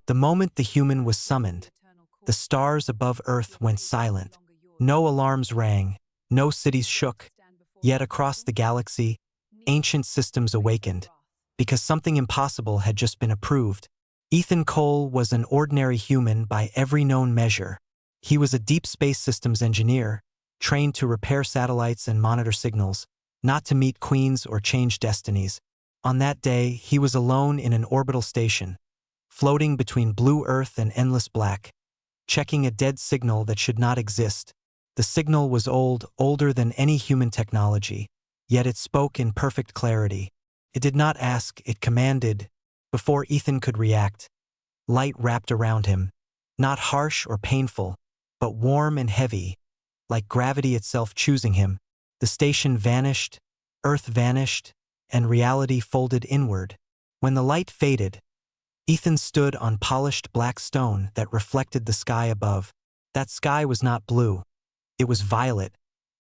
The moment the human was summoned, the stars above Earth went silent. No alarms rang, no cities shook. Yet across the galaxy, ancient systems awakened, because something impossible had just been approved. Ethan Cole was an ordinary human by every known measure. He was a deep space systems engineer, trained to repair satellites and monitor signals, not to meet queens or change destinies. On that day, he was alone in an orbital station, floating between blue Earth and endless black, checking a dead signal that should not exist. The signal was old, older than any human technology, yet it spoke in perfect clarity. It did not ask, it commanded. Before Ethan could react, light wrapped around him, not harsh or painful, but warm and heavy, like gravity itself choosing him. The station vanished, Earth vanished, and reality folded inward. When the light faded, Ethan stood on polished black stone that reflected the sky above. That sky was not blue. It was violet,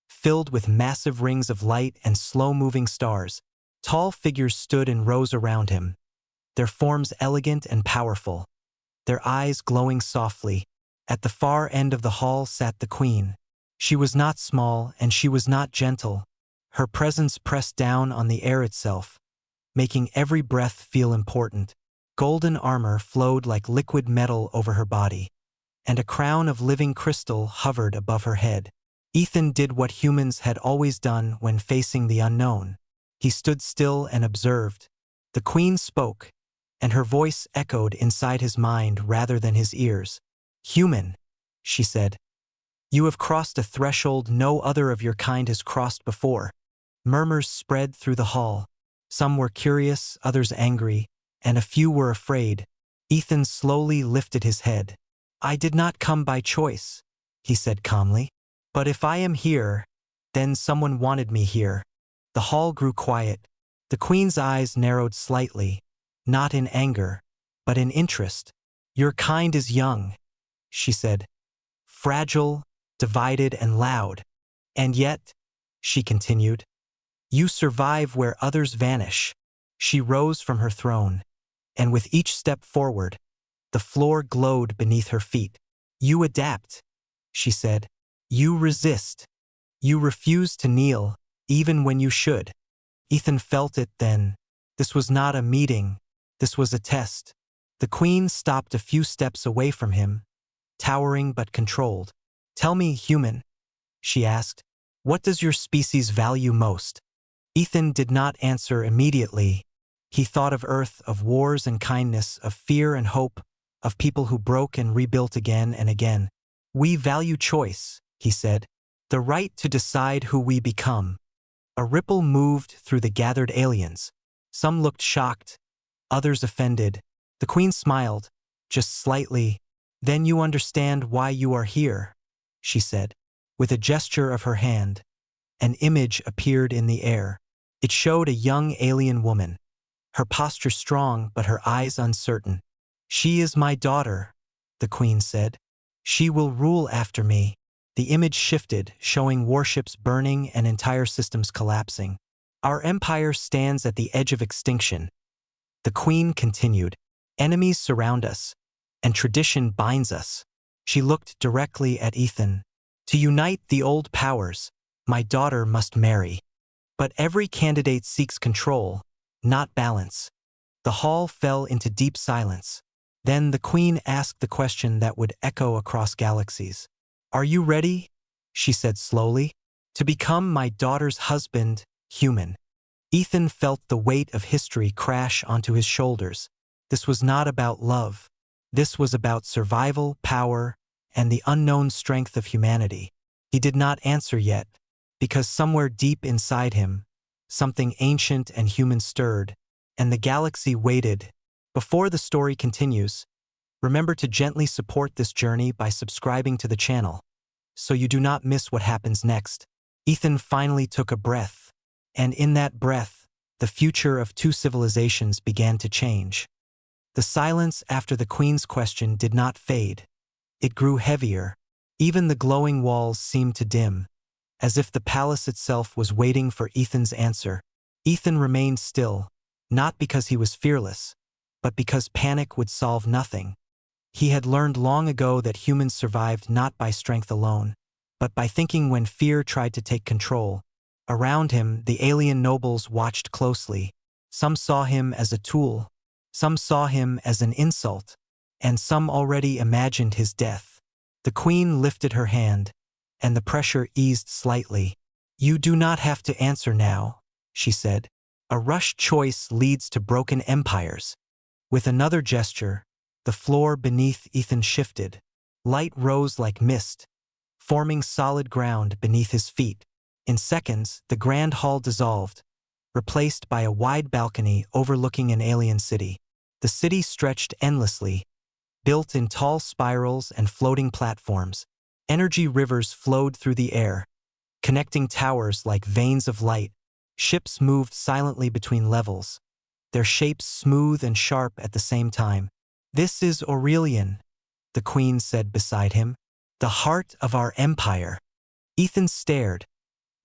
filled with massive rings of light and slow-moving stars. Tall figures stood in rows around him, their forms elegant and powerful, their eyes glowing softly. At the far end of the hall sat the queen. She was not small and she was not gentle. Her presence pressed down on the air itself, making every breath feel important. Golden armor flowed like liquid metal over her body, and a crown of living crystal hovered above her head. Ethan did what humans had always done when facing the unknown. He stood still and observed. The queen spoke, and her voice echoed inside his mind rather than his ears. "Human," she said, "you have crossed a threshold no other of your kind has crossed before." Murmurs spread through the hall. Some were curious, others angry, and a few were afraid. Ethan slowly lifted his head. "I did not come by choice," he said calmly. "But if I am here, then someone wanted me here." The hall grew quiet. The queen's eyes narrowed slightly, not in anger, but in interest. "Your kind is young," she said, "fragile, divided, and loud. And yet," she continued, "you survive where others vanish." She rose from her throne, and with each step forward, the floor glowed beneath her feet. "You adapt," she said. "You resist. You refuse to kneel, even when you should." Ethan felt it then. This was not a meeting. This was a test. The queen stopped a few steps away from him, towering but controlled. "Tell me, human," she asked, "what does your species value most?" Ethan did not answer immediately. He thought of Earth, of wars and kindness, of fear and hope, of people who broke and rebuilt again and again. "We value choice," he said, "the right to decide who we become." A ripple moved through the gathered aliens. Some looked shocked, others offended. The queen smiled, just slightly. "Then you understand why you are here," she said. With a gesture of her hand, an image appeared in the air. It showed a young alien woman, her posture strong but her eyes uncertain. "She is my daughter," the queen said. "She will rule after me." The image shifted, showing warships burning and entire systems collapsing. "Our empire stands at the edge of extinction," the queen continued. "Enemies surround us, and tradition binds us." She looked directly at Ethan. "To unite the old powers, my daughter must marry. But every candidate seeks control, not balance." The hall fell into deep silence. Then the queen asked the question that would echo across galaxies. "Are you ready?" she said slowly. "To become my daughter's husband, human?" Ethan felt the weight of history crash onto his shoulders. This was not about love. This was about survival, power, and the unknown strength of humanity. He did not answer yet, because somewhere deep inside him, something ancient and human stirred, and the galaxy waited. Before the story continues, remember to gently support this journey by subscribing to the channel, so you do not miss what happens next. Ethan finally took a breath, and in that breath, the future of two civilizations began to change. The silence after the queen's question did not fade. It grew heavier. Even the glowing walls seemed to dim, as if the palace itself was waiting for Ethan's answer. Ethan remained still, not because he was fearless, but because panic would solve nothing. He had learned long ago that humans survived not by strength alone, but by thinking when fear tried to take control. Around him, the alien nobles watched closely. Some saw him as a tool, some saw him as an insult, and some already imagined his death. The queen lifted her hand, and the pressure eased slightly. "You do not have to answer now," she said. "A rushed choice leads to broken empires." With another gesture, the floor beneath Ethan shifted. Light rose like mist, forming solid ground beneath his feet. In seconds, the grand hall dissolved, replaced by a wide balcony overlooking an alien city. The city stretched endlessly, built in tall spirals and floating platforms. Energy rivers flowed through the air, connecting towers like veins of light. Ships moved silently between levels, their shapes smooth and sharp at the same time. "This is Aurelian," the queen said beside him, "the heart of our empire." Ethan stared,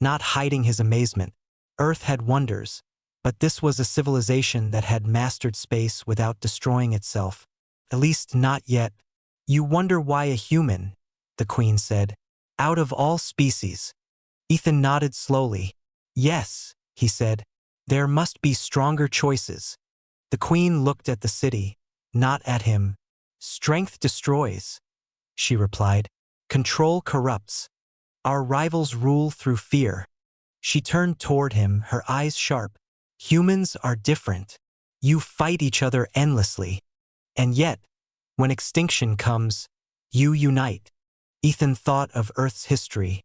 not hiding his amazement. Earth had wonders, but this was a civilization that had mastered space without destroying itself. At least not yet. "You wonder why a human," the queen said, "out of all species." Ethan nodded slowly. "Yes," he said, "there must be stronger choices." The queen looked at the city, not at him. "Strength destroys," she replied. "Control corrupts. Our rivals rule through fear." She turned toward him, her eyes sharp. "Humans are different. You fight each other endlessly. And yet, when extinction comes, you unite." Ethan thought of Earth's history,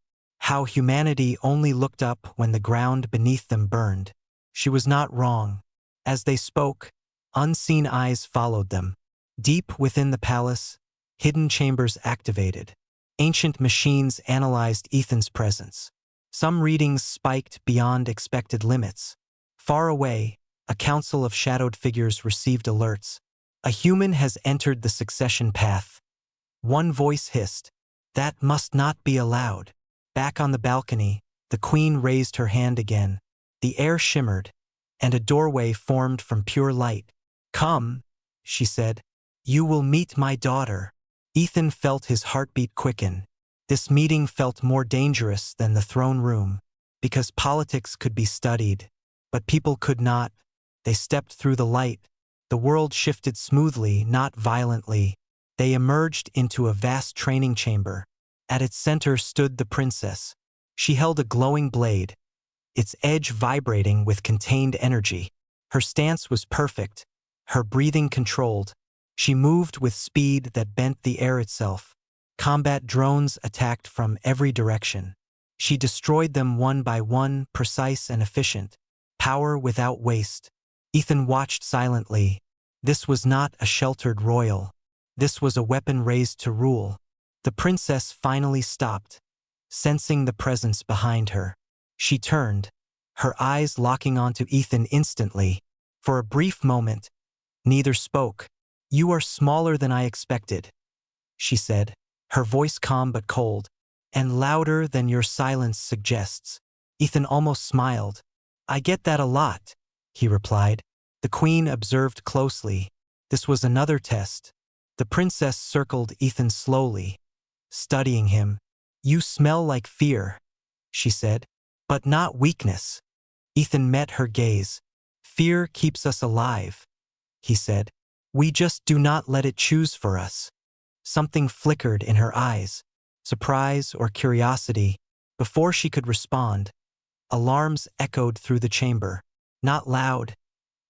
how humanity only looked up when the ground beneath them burned. She was not wrong. As they spoke, unseen eyes followed them. Deep within the palace, hidden chambers activated. Ancient machines analyzed Ethan's presence. Some readings spiked beyond expected limits. Far away, a council of shadowed figures received alerts. "A human has entered the succession path." One voice hissed, "That must not be allowed." Back on the balcony, the queen raised her hand again. The air shimmered, and a doorway formed from pure light. "Come," she said. "You will meet my daughter." Ethan felt his heartbeat quicken. This meeting felt more dangerous than the throne room, because politics could be studied, but people could not. They stepped through the light. The world shifted smoothly, not violently. They emerged into a vast training chamber. At its center stood the princess. She held a glowing blade, its edge vibrating with contained energy. Her stance was perfect, her breathing controlled. She moved with speed that bent the air itself. Combat drones attacked from every direction. She destroyed them one by one, precise and efficient. Power without waste. Ethan watched silently. This was not a sheltered royal. This was a weapon raised to rule. The princess finally stopped, sensing the presence behind her. She turned, her eyes locking onto Ethan instantly. For a brief moment, neither spoke. "You are smaller than I expected," she said, her voice calm but cold, "and louder than your silence suggests." Ethan almost smiled. "I get that a lot," he replied. The queen observed closely. This was another test. The princess circled Ethan slowly, studying him. "You smell like fear," she said, "but not weakness." Ethan met her gaze. "Fear keeps us alive," he said. "We just do not let it choose for us." Something flickered in her eyes, surprise or curiosity. Before she could respond, alarms echoed through the chamber. Not loud,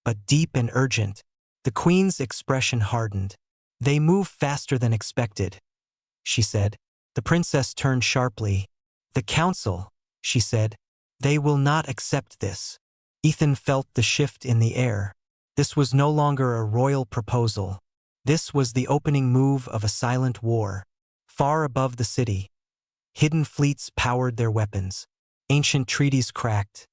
but deep and urgent. The queen's expression hardened. "They move faster than expected," she said. The princess turned sharply. "The council," she said. "They will not accept this." Ethan felt the shift in the air. This was no longer a royal proposal. This was the opening move of a silent war. Far above the city, hidden fleets powered their weapons. Ancient treaties cracked,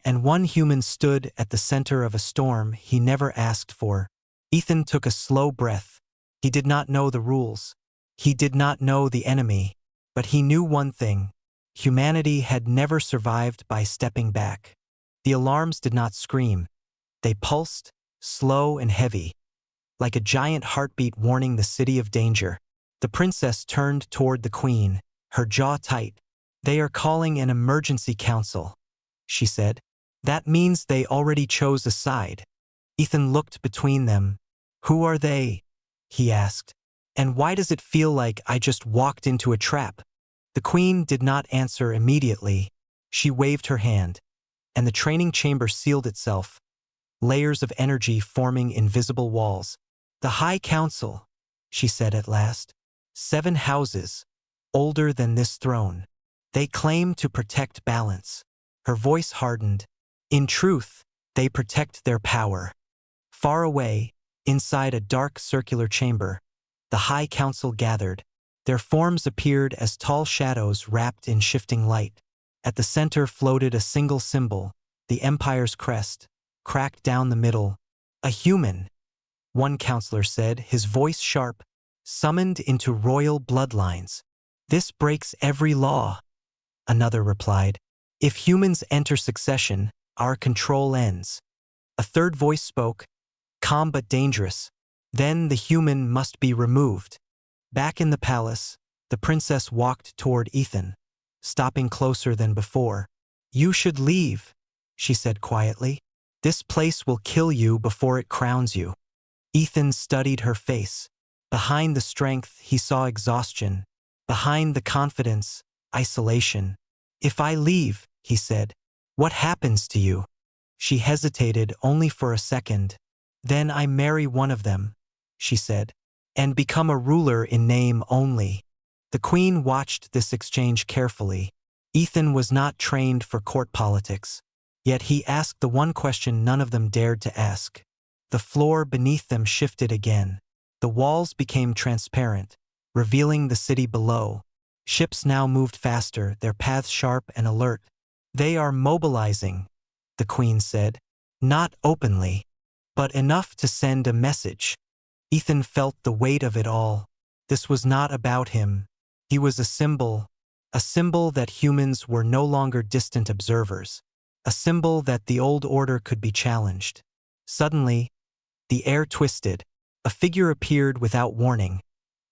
and one human stood at the center of a storm he never asked for. Ethan took a slow breath. He did not know the rules. He did not know the enemy, but he knew one thing. Humanity had never survived by stepping back. The alarms did not scream. They pulsed, slow and heavy. like a giant heartbeat warning the city of danger. The princess turned toward the queen, her jaw tight. "They are calling an emergency council," she said. "That means they already chose a side." Ethan looked between them. "Who are they?" he asked. "And why does it feel like I just walked into a trap?" The queen did not answer immediately. She waved her hand, and the training chamber sealed itself, layers of energy forming invisible walls. "The High Council," she said at last. "7 houses, older than this throne. They claim to protect balance." Her voice hardened. "In truth, they protect their power." Far away, inside a dark circular chamber, the High Council gathered. Their forms appeared as tall shadows wrapped in shifting light. At the center floated a single symbol, the Empire's crest, cracked down the middle. "A human," one counselor said, his voice sharp, "summoned into royal bloodlines. This breaks every law." Another replied, "If humans enter succession, our control ends." A third voice spoke, calm but dangerous, "Then the human must be removed." Back in the palace, the princess walked toward Ethan, stopping closer than before. "You should leave," she said quietly. "This place will kill you before it crowns you." Ethan studied her face. Behind the strength, he saw exhaustion. Behind the confidence, isolation. "If I leave," he said, "what happens to you?" She hesitated only for a second. "Then I marry one of them," she said, "and become a ruler in name only." The queen watched this exchange carefully. Ethan was not trained for court politics, yet he asked the one question none of them dared to ask. The floor beneath them shifted again. The walls became transparent, revealing the city below. Ships now moved faster, their paths sharp and alert. "They are mobilizing," the queen said. "Not openly, but enough to send a message." Ethan felt the weight of it all. This was not about him. He was a symbol that humans were no longer distant observers, a symbol that the old order could be challenged. Suddenly, the air twisted. A figure appeared without warning,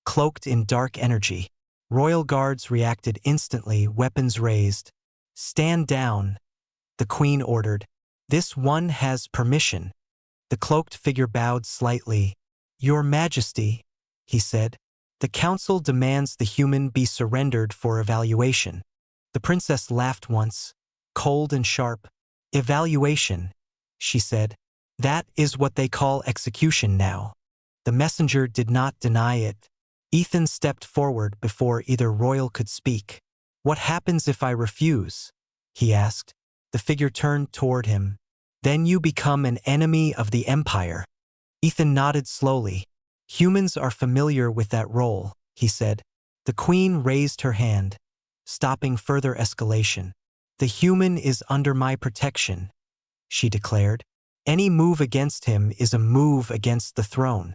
cloaked in dark energy. Royal guards reacted instantly, weapons raised. "Stand down," the queen ordered. "This one has permission." The cloaked figure bowed slightly. "Your Majesty," he said, "the council demands the human be surrendered for evaluation." The princess laughed once, cold and sharp. "Evaluation," she said. "That is what they call execution now." The messenger did not deny it. Ethan stepped forward before either royal could speak. "What happens if I refuse?" he asked. The figure turned toward him. "Then you become an enemy of the Empire." Ethan nodded slowly. "Humans are familiar with that role," he said. The queen raised her hand, stopping further escalation. "The human is under my protection," she declared. "Any move against him is a move against the throne."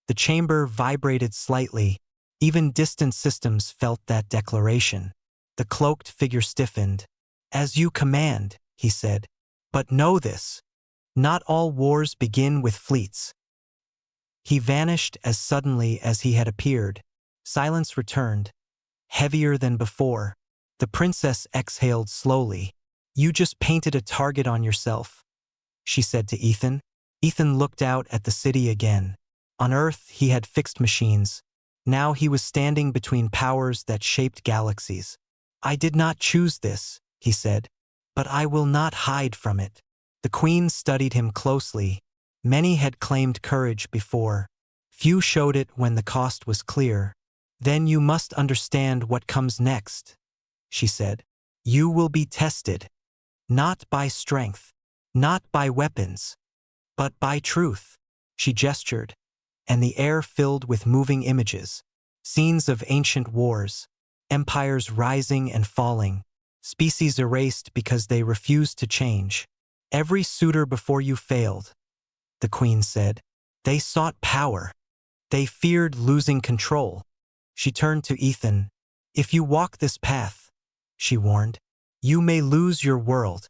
The chamber vibrated slightly. Even distant systems felt that declaration. The cloaked figure stiffened. "As you command," he said. "But know this, not all wars begin with fleets." He vanished as suddenly as he had appeared. Silence returned, heavier than before. The princess exhaled slowly. "You just painted a target on yourself," she said to Ethan. Ethan looked out at the city again. On Earth, he had fixed machines. Now he was standing between powers that shaped galaxies. "I did not choose this," he said, "but I will not hide from it." The queen studied him closely. Many had claimed courage before. Few showed it when the cost was clear. "Then you must understand what comes next," she said. "You will be tested. Not by strength, not by weapons, but by truth." She gestured, and the air filled with moving images. Scenes of ancient wars, empires rising and falling, species erased because they refused to change. "Every suitor before you failed," the queen said. "They sought power. They feared losing control." She turned to Ethan. "If you walk this path," she warned, "you may lose your world."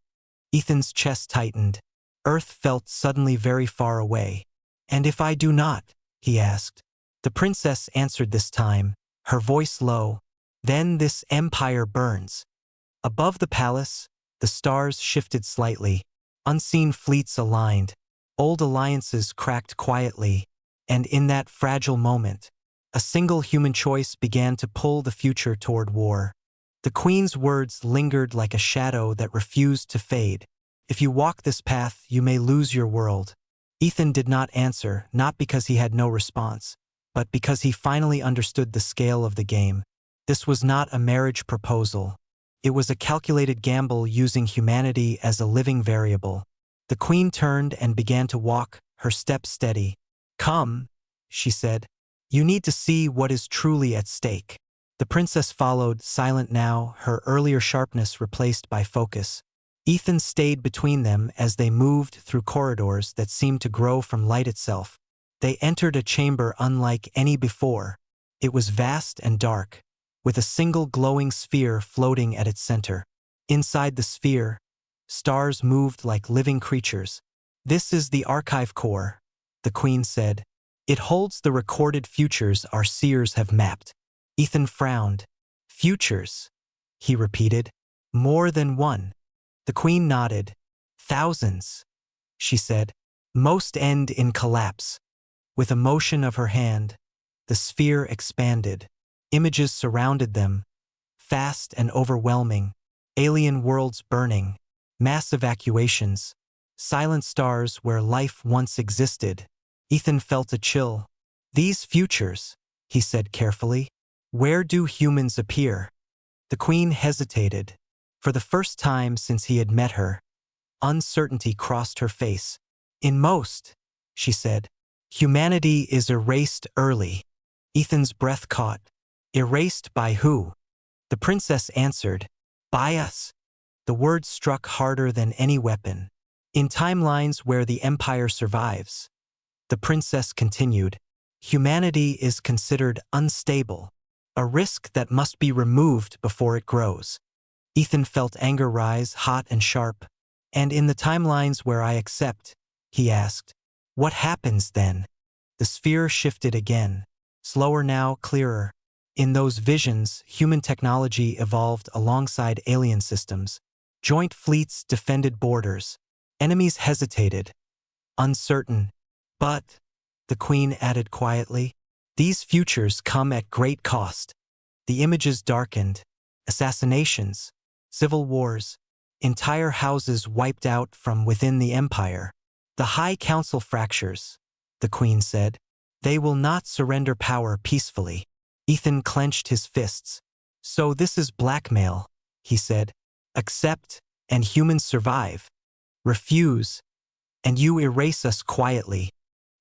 Ethan's chest tightened. Earth felt suddenly very far away. "And if I do not?" he asked. The princess answered this time, her voice low. Then this empire burns. Above the palace, the stars shifted slightly. Unseen fleets aligned. Old alliances cracked quietly. And in that fragile moment, a single human choice began to pull the future toward war. The queen's words lingered like a shadow that refused to fade. If you walk this path, you may lose your world. Ethan did not answer, not because he had no response, but because he finally understood the scale of the game. This was not a marriage proposal. It was a calculated gamble using humanity as a living variable. The queen turned and began to walk, her steps steady. "Come," she said. "You need to see what is truly at stake." The princess followed, silent now, her earlier sharpness replaced by focus. Ethan stayed between them as they moved through corridors that seemed to grow from light itself. They entered a chamber unlike any before. It was vast and dark, with a single glowing sphere floating at its center. Inside the sphere, stars moved like living creatures. "This is the archive core," the queen said. "It holds the recorded futures our seers have mapped." Ethan frowned. "Futures," he repeated. "More than one." The queen nodded. "Thousands," she said. "Most end in collapse." With a motion of her hand, the sphere expanded. Images surrounded them, fast and overwhelming. Alien worlds burning, mass evacuations, silent stars where life once existed. Ethan felt a chill. "These futures," he said carefully. "Where do humans appear?" The queen hesitated. For the first time since he had met her, uncertainty crossed her face. "In most," she said, "humanity is erased early." Ethan's breath caught. "Erased by who?" The princess answered, "By us." The words struck harder than any weapon. "In timelines where the empire survives," the princess continued, "humanity is considered unstable, a risk that must be removed before it grows." Ethan felt anger rise, hot and sharp. "And in the timelines where I accept," he asked, "what happens then?" The sphere shifted again, slower now, clearer. In those visions, human technology evolved alongside alien systems. Joint fleets defended borders. Enemies hesitated, uncertain. "But," the queen added quietly, "these futures come at great cost." The images darkened. Assassinations, civil wars, entire houses wiped out from within the empire. "The High Council fractures," the queen said. "They will not surrender power peacefully." Ethan clenched his fists. "So this is blackmail," he said. "Accept, and humans survive. Refuse, and you erase us quietly."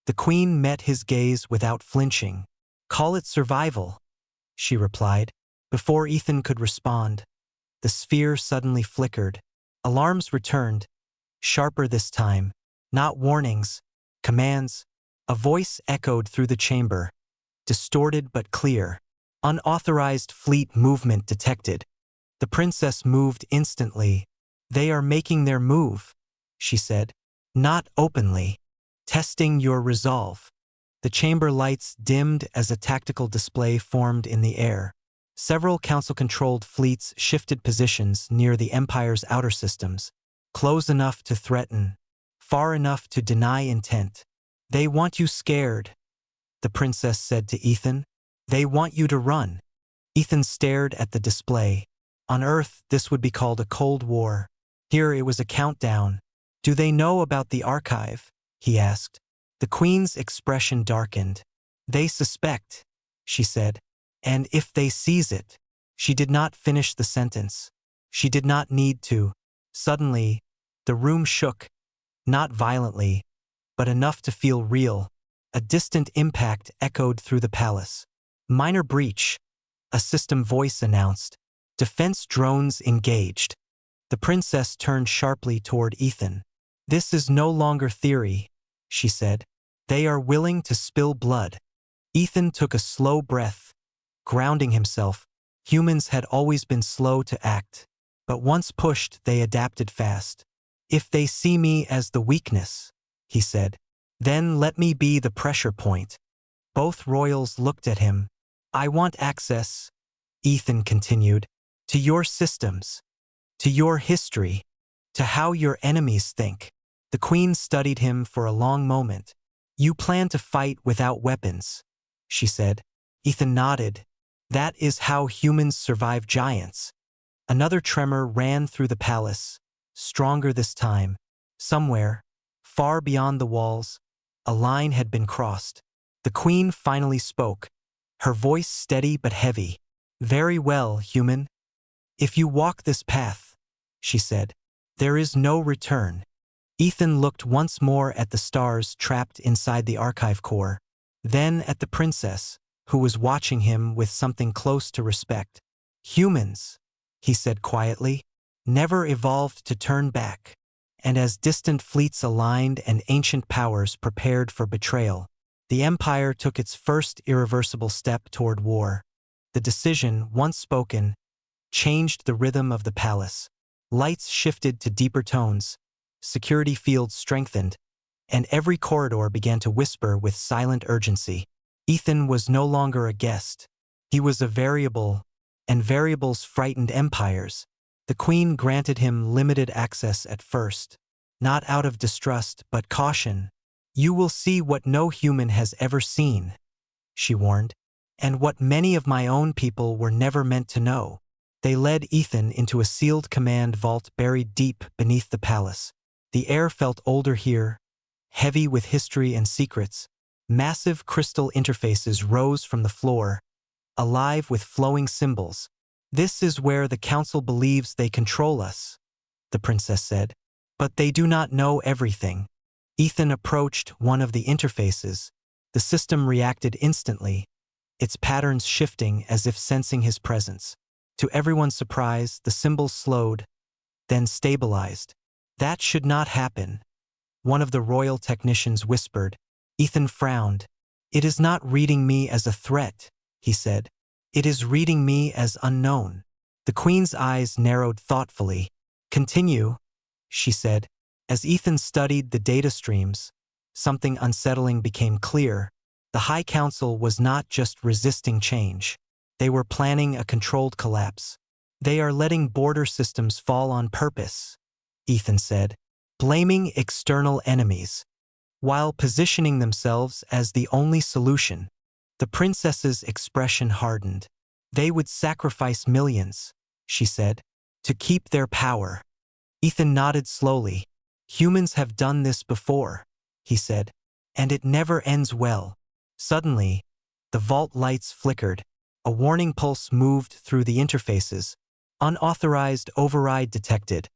The queen met his gaze without flinching. "Call it survival," she replied. Before Ethan could respond, the sphere suddenly flickered. Alarms returned, sharper this time. Not warnings, commands. A voice echoed through the chamber, distorted but clear. "Unauthorized fleet movement detected." The princess moved instantly. "They are making their move," she said. "Not openly. Testing your resolve." The chamber lights dimmed as a tactical display formed in the air. Several council-controlled fleets shifted positions near the Empire's outer systems, close enough to threaten, far enough to deny intent. "They want you scared," the princess said to Ethan. "They want you to run." Ethan stared at the display. On Earth, this would be called a Cold War. Here it was a countdown. "Do they know about the archive?" he asked. The queen's expression darkened. "They suspect," she said. "And if they seize it." She did not finish the sentence. She did not need to. Suddenly, the room shook, not violently, but enough to feel real. A distant impact echoed through the palace. "Minor breach," a system voice announced. "Defense drones engaged." The princess turned sharply toward Ethan. "This is no longer theory," she said. "They are willing to spill blood." Ethan took a slow breath, grounding himself. Humans had always been slow to act, but once pushed, they adapted fast. "If they see me as the weakness," he said, "then let me be the pressure point." Both royals looked at him. "I want access," Ethan continued, "to your systems, to your history, to how your enemies think." The queen studied him for a long moment. "You plan to fight without weapons," she said. Ethan nodded. "That is how humans survive giants." Another tremor ran through the palace, stronger this time. Somewhere, far beyond the walls, a line had been crossed. The queen finally spoke, her voice steady but heavy. "Very well, human. If you walk this path," she said, "there is no return." Ethan looked once more at the stars trapped inside the archive core, then at the princess, who was watching him with something close to respect. "Humans," he said quietly, "never evolved to turn back." And as distant fleets aligned and ancient powers prepared for betrayal, the Empire took its first irreversible step toward war. The decision, once spoken, changed the rhythm of the palace. Lights shifted to deeper tones, security fields strengthened, and every corridor began to whisper with silent urgency. Ethan was no longer a guest. He was a variable, and variables frightened empires. The queen granted him limited access at first, not out of distrust but caution. "You will see what no human has ever seen," she warned, "and what many of my own people were never meant to know." They led Ethan into a sealed command vault buried deep beneath the palace. The air felt older here, heavy with history and secrets. Massive crystal interfaces rose from the floor, alive with flowing symbols. "This is where the council believes they control us," the princess said. "But they do not know everything." Ethan approached one of the interfaces. The system reacted instantly, its patterns shifting as if sensing his presence. To everyone's surprise, the symbols slowed, then stabilized. "That should not happen," one of the royal technicians whispered. Ethan frowned. "It is not reading me as a threat," he said. "It is reading me as unknown." The queen's eyes narrowed thoughtfully. "Continue," she said. As Ethan studied the data streams, something unsettling became clear. The High Council was not just resisting change. They were planning a controlled collapse. "They are letting border systems fall on purpose," Ethan said, "blaming external enemies, while positioning themselves as the only solution." The princess's expression hardened. "They would sacrifice millions," she said, "to keep their power." Ethan nodded slowly. "Humans have done this before," he said, "and it never ends well." Suddenly, the vault lights flickered. A warning pulse moved through the interfaces. "Unauthorized override detected,"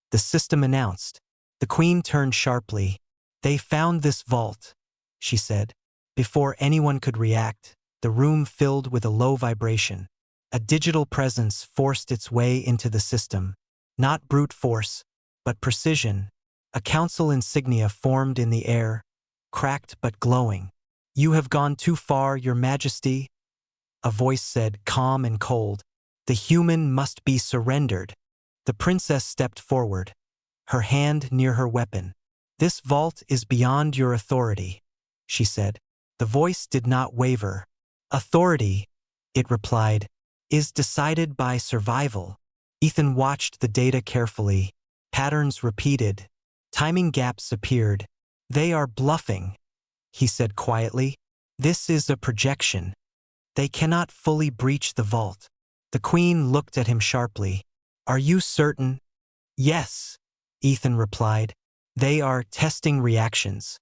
the system announced. The queen turned sharply. "They found this vault," she said. Before anyone could react, the room filled with a low vibration. A digital presence forced its way into the system. Not brute force, but precision. A council insignia formed in the air, cracked but glowing. "You have gone too far, Your Majesty," a voice said, calm and cold. "The human must be surrendered." The princess stepped forward, her hand near her weapon. "This vault is beyond your authority," she said. The voice did not waver. "Authority," it replied, "is decided by survival." Ethan watched the data carefully. Patterns repeated. Timing gaps appeared. "They are bluffing," he said quietly. "This is a projection. They cannot fully breach the vault." The queen looked at him sharply. "Are you certain?" "Yes," Ethan replied. "They are testing reactions."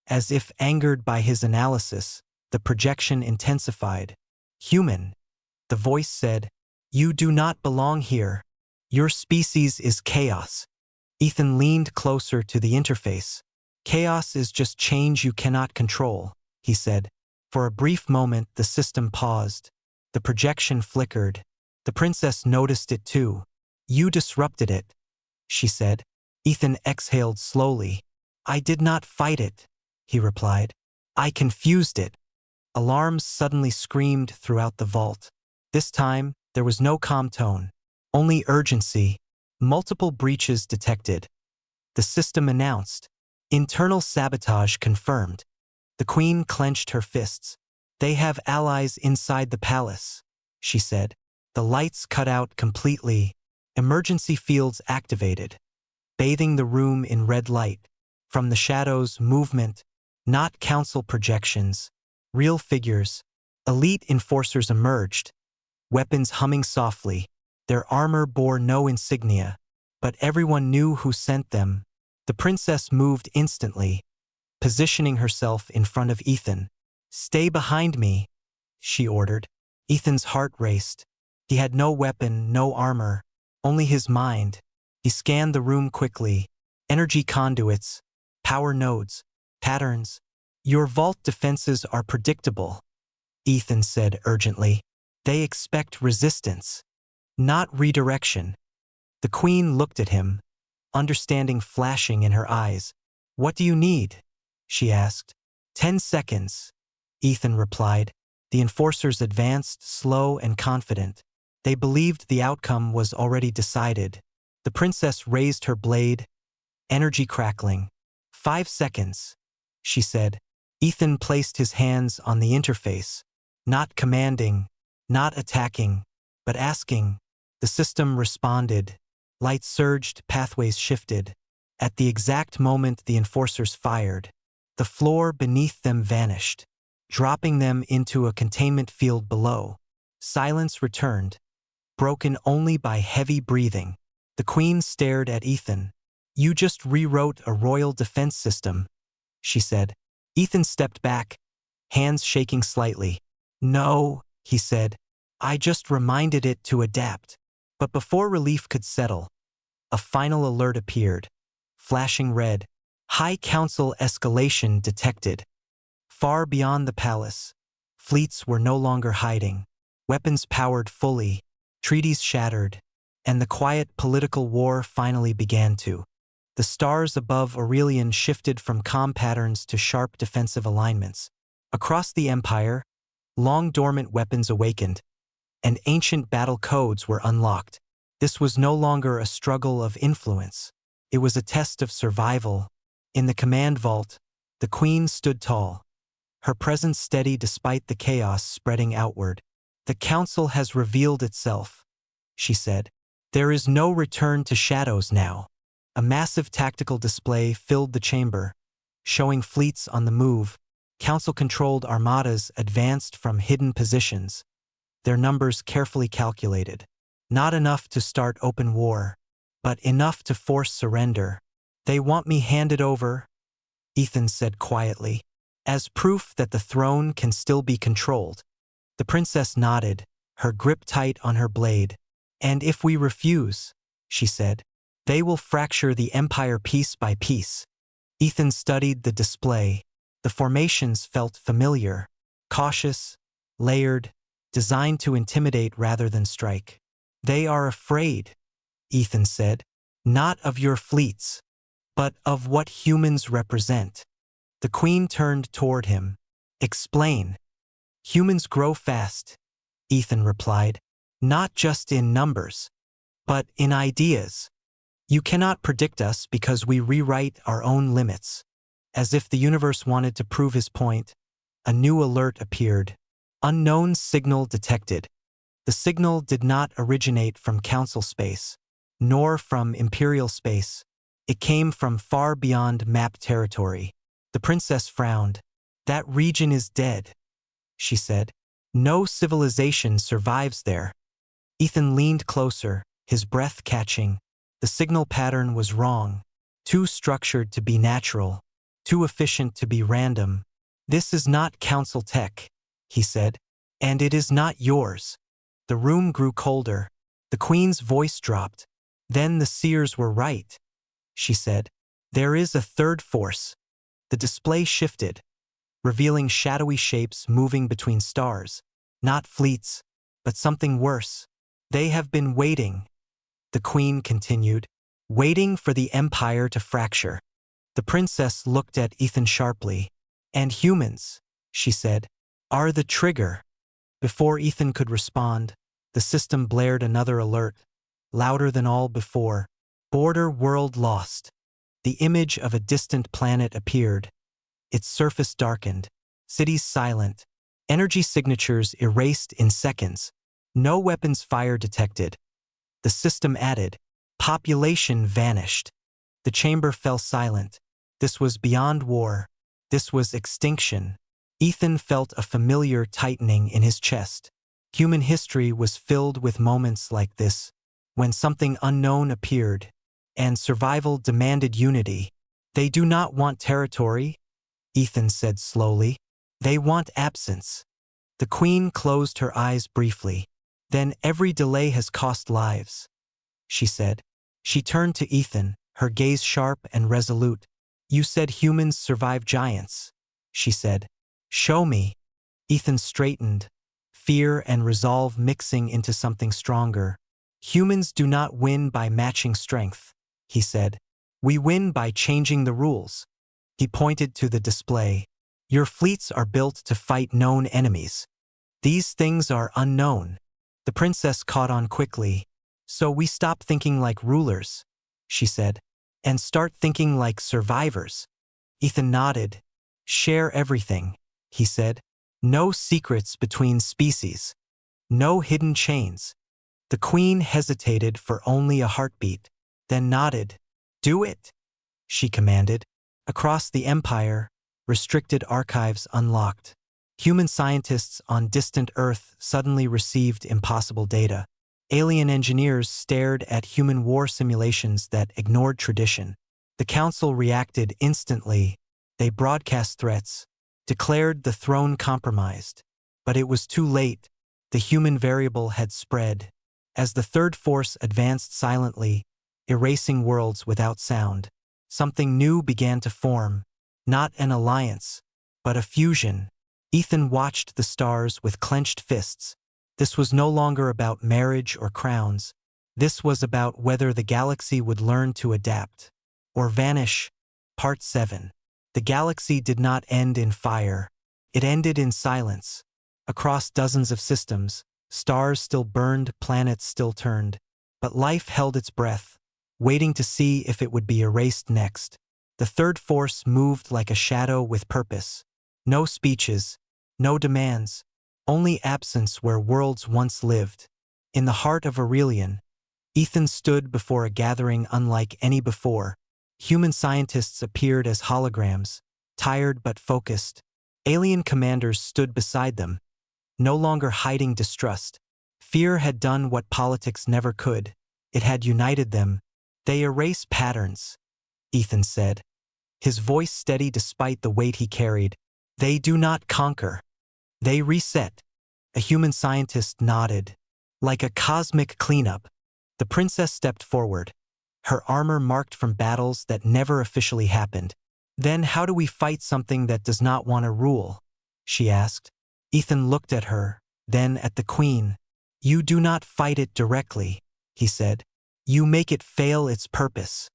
As if angered by his analysis, the projection intensified. "Human," the voice said, "you do not belong here. Your species is chaos." Ethan leaned closer to the interface. "Chaos is just change you cannot control," he said. For a brief moment, the system paused. The projection flickered. The princess noticed it too. "You disrupted it," she said. Ethan exhaled slowly. "I did not fight it," he replied. "I confused it." Alarms suddenly screamed throughout the vault. This time, there was no calm tone, only urgency. Multiple breaches detected. The system announced. Internal sabotage confirmed. The queen clenched her fists. They have allies inside the palace, she said. The lights cut out completely. Emergency fields activated, bathing the room in red light. From the shadows, movement, not council projections, real figures. Elite enforcers emerged, weapons humming softly. Their armor bore no insignia, but everyone knew who sent them. The princess moved instantly, positioning herself in front of Ethan. "Stay behind me," she ordered. Ethan's heart raced. He had no weapon, no armor, only his mind. He scanned the room quickly. Energy conduits, power nodes, patterns. "Your vault defenses are predictable," Ethan said urgently. "They expect resistance, not redirection." The queen looked at him, understanding flashing in her eyes. "What do you need?" she asked. 10 seconds, Ethan replied. The enforcers advanced, slow and confident. They believed the outcome was already decided. The princess raised her blade, energy crackling. 5 seconds, she said. Ethan placed his hands on the interface, not commanding, not attacking, but asking. The system responded. Light surged, pathways shifted. At the exact moment the enforcers fired, the floor beneath them vanished, dropping them into a containment field below. Silence returned, broken only by heavy breathing. The queen stared at Ethan. "You just rewrote a royal defense system," she said. Ethan stepped back, hands shaking slightly. "No," he said. "I just reminded it to adapt." But before relief could settle, a final alert appeared, flashing red. High Council escalation detected. Far beyond the palace, fleets were no longer hiding, weapons powered fully, treaties shattered, and the quiet political war finally began to. The stars above Aurelian shifted from calm patterns to sharp defensive alignments. Across the empire, long dormant weapons awakened, and ancient battle codes were unlocked. This was no longer a struggle of influence. It was a test of survival. In the command vault, the queen stood tall, her presence steady despite the chaos spreading outward. "The council has revealed itself," she said. "There is no return to shadows now." A massive tactical display filled the chamber, showing fleets on the move. Council-controlled armadas advanced from hidden positions, their numbers carefully calculated. Not enough to start open war, but enough to force surrender. "They want me handed over," Ethan said quietly, "as proof that the throne can still be controlled." The princess nodded, her grip tight on her blade. "And if we refuse," she said, "they will fracture the empire piece by piece." Ethan studied the display. The formations felt familiar, cautious, layered, designed to intimidate rather than strike. "They are afraid," Ethan said, "not of your fleets, but of what humans represent." The queen turned toward him. "Explain." "Humans grow fast," Ethan replied, "not just in numbers, but in ideas. You cannot predict us because we rewrite our own limits." As if the universe wanted to prove his point, a new alert appeared. Unknown signal detected. The signal did not originate from council space, nor from imperial space. It came from far beyond map territory. The princess frowned. "That region is dead," she said. "No civilization survives there." Ethan leaned closer, his breath catching. The signal pattern was wrong, too structured to be natural, too efficient to be random. "This is not council tech," he said, "and it is not yours." The room grew colder. The queen's voice dropped. "Then the seers were right," she said. "There is a third force." The display shifted, revealing shadowy shapes moving between stars. Not fleets, but something worse. "They have been waiting," the queen continued, "waiting for the empire to fracture." The princess looked at Ethan sharply. "And humans," she said, "are the trigger." Before Ethan could respond, the system blared another alert, louder than all before. "Border world lost." The image of a distant planet appeared. Its surface darkened, cities silent, Energy signatures erased in seconds. No weapons fire detected. The system added. Population vanished. The chamber fell silent. This was beyond war. This was extinction. Ethan felt a familiar tightening in his chest. Human history was filled with moments like this, when something unknown appeared, and survival demanded unity. They do not want territory, Ethan said slowly. They want absence. The Queen closed her eyes briefly. Then every delay has cost lives, she said. She turned to Ethan, her gaze sharp and resolute. You said humans survive giants, she said. Show me. Ethan straightened, fear and resolve mixing into something stronger. Humans do not win by matching strength, he said. We win by changing the rules. He pointed to the display. Your fleets are built to fight known enemies. These things are unknown. The princess caught on quickly. So we stop thinking like rulers, she said, and start thinking like survivors. Ethan nodded. Share everything, he said. No secrets between species. No hidden chains. The Queen hesitated for only a heartbeat, then nodded. Do it, she commanded. Across the Empire, restricted archives unlocked. Human scientists on distant Earth suddenly received impossible data. Alien engineers stared at human war simulations that ignored tradition. The Council reacted instantly. They broadcast threats, declared the throne compromised. But it was too late. The human variable had spread. As the third force advanced silently, erasing worlds without sound, something new began to form. Not an alliance, but a fusion. Ethan watched the stars with clenched fists. This was no longer about marriage or crowns. This was about whether the galaxy would learn to adapt or vanish. Part 7. The galaxy did not end in fire. It ended in silence. Across dozens of systems, stars still burned, planets still turned. But life held its breath, waiting to see if it would be erased next. The third force moved like a shadow with purpose. No speeches, no demands, only absence where worlds once lived. In the heart of Aurelian, Ethan stood before a gathering unlike any before. Human scientists appeared as holograms, tired but focused. Alien commanders stood beside them, no longer hiding distrust. Fear had done what politics never could. It had united them. They erase patterns, Ethan said, his voice steady despite the weight he carried. They do not conquer. They reset. A human scientist nodded. Like a cosmic cleanup. The princess stepped forward, her armor marked from battles that never officially happened. Then how do we fight something that does not want to rule? She asked. Ethan looked at her, then at the Queen. You do not fight it directly, he said. You make it fail its purpose.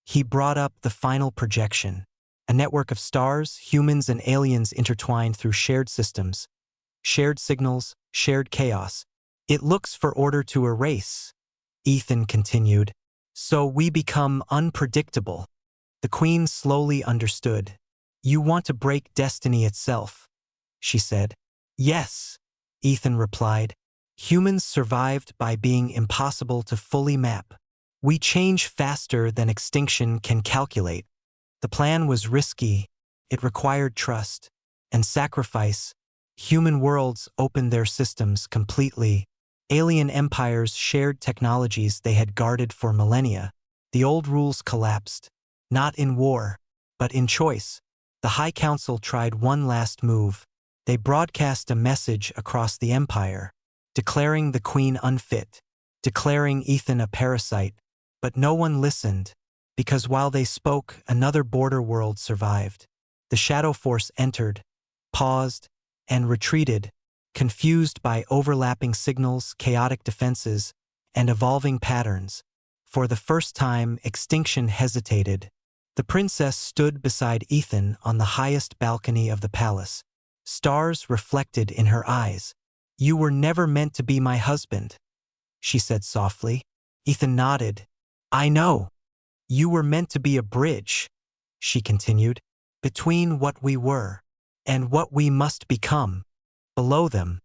He brought up the final projection. A network of stars, humans and aliens intertwined through shared systems. Shared signals, shared chaos. It looks for order to erase, Ethan continued. So we become unpredictable. The Queen slowly understood. You want to break destiny itself, she said. Yes, Ethan replied. Humans survived by being impossible to fully map. We change faster than extinction can calculate. The plan was risky. It required trust and sacrifice. Human worlds opened their systems completely. Alien empires shared technologies they had guarded for millennia. The old rules collapsed, not in war, but in choice. The High Council tried one last move. They broadcast a message across the empire, declaring the Queen unfit, declaring Ethan a parasite. But no one listened, because while they spoke, another border world survived. The Shadow Force entered, paused, and retreated, confused by overlapping signals, chaotic defenses, and evolving patterns. For the first time, extinction hesitated. The princess stood beside Ethan on the highest balcony of the palace. Stars reflected in her eyes. You were never meant to be my husband, she said softly. Ethan nodded. I know. You were meant to be a bridge, she continued, between what we were and what we must become. Below them,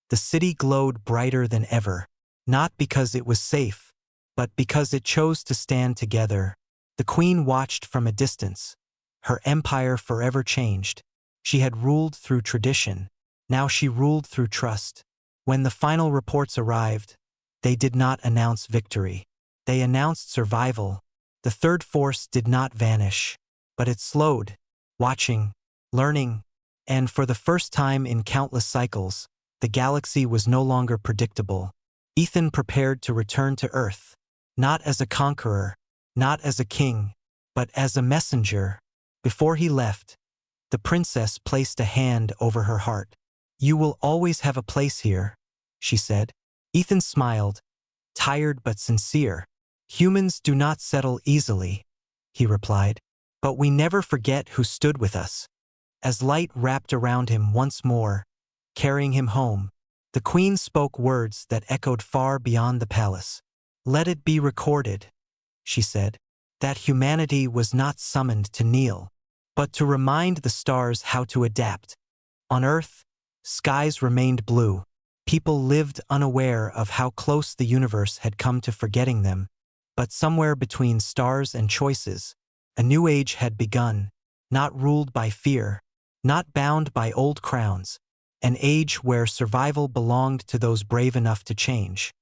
the city glowed brighter than ever, not because it was safe, but because it chose to stand together. The queen watched from a distance. Her empire forever changed. She had ruled through tradition. Now she ruled through trust. When the final reports arrived, they did not announce victory. They announced survival. The third force did not vanish, but it slowed, watching, learning, and for the first time in countless cycles, the galaxy was no longer predictable. Ethan prepared to return to Earth, not as a conqueror, not as a king, but as a messenger. Before he left, the princess placed a hand over her heart. "You will always have a place here," she said. Ethan smiled, tired but sincere. "Humans do not settle easily," he replied, "but we never forget who stood with us." As light wrapped around him once more, carrying him home, the queen spoke words that echoed far beyond the palace. "Let it be recorded," she said, "that humanity was not summoned to kneel, but to remind the stars how to adapt." On Earth, skies remained blue. People lived unaware of how close the universe had come to forgetting them. But somewhere between stars and choices, a new age had begun, not ruled by fear, not bound by old crowns, an age where survival belonged to those brave enough to change.